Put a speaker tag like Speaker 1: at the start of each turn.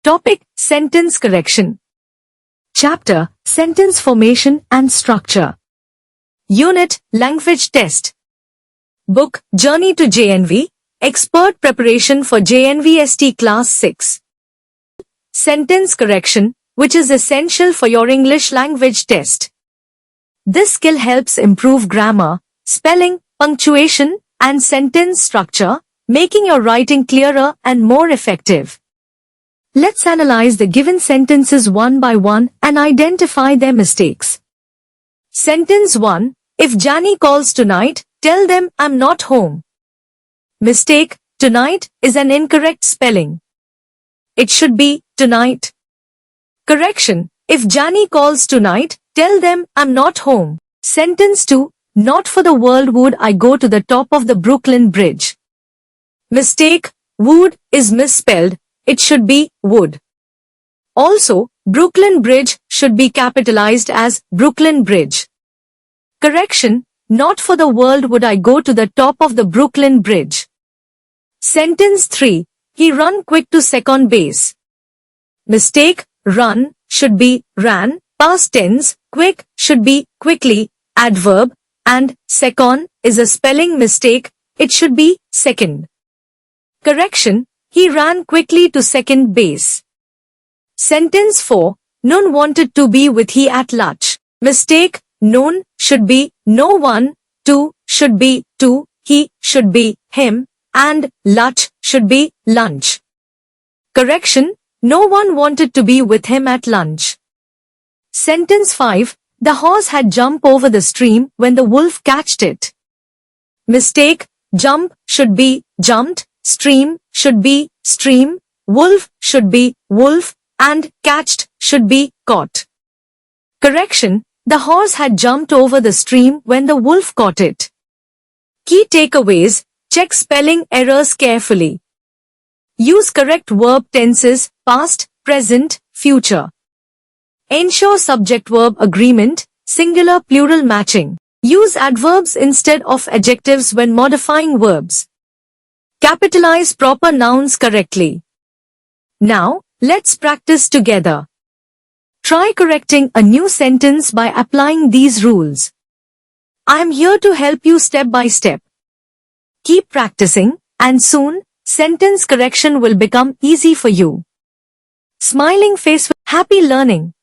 Speaker 1: Topic: Sentence correction. Chapter: Sentence formation and structure. Unit: Language test. Book: Journey to JNV, Expert Preparation for JNVST Class 6. Sentence correction, which is essential for your English language test. This skill helps improve grammar, spelling, punctuation, and sentence structure, making your writing clearer and more effective. Let's analyze the given sentences one by one and identify their mistakes. Sentence 1. If Jani calls tonight, tell them I'm not home. Mistake: tonight is an incorrect spelling. It should be tonight. Correction: if Jani calls tonight, tell them I'm not home. Sentence 2. Not for the world would I go to the top of the Brooklyn Bridge. Mistake: would is misspelled. It should be would. Also, Brooklyn Bridge should be capitalized as Brooklyn Bridge. Correction: not for the world would I go to the top of the Brooklyn Bridge. Sentence 3. He run quick to second base. Mistake: run should be ran, past tense, quick should be quickly, adverb, and second is a spelling mistake, it should be second. Correction: he ran quickly to second base. Sentence 4. Noon wanted to be with he at lunch. Mistake: noon should be no one, to should be to, he should be him, and lunch should be lunch. Correction: no one wanted to be with him at lunch. Sentence 5. The horse had jumped over the stream when the wolf catched it. Mistake: jump should be jumped, stream should be stream, wolf should be wolf, and catched should be caught. Correction: the horse had jumped over the stream when the wolf caught it. Key takeaways: check spelling errors carefully. Use correct verb tenses, past, present, future. Ensure subject-verb agreement, singular plural matching. Use adverbs instead of adjectives when modifying verbs. Capitalize proper nouns correctly. Now, let's practice together. Try correcting a new sentence by applying these rules. I am here to help you step by step. Keep practicing, and soon, sentence correction will become easy for you. Smiling face with happy learning.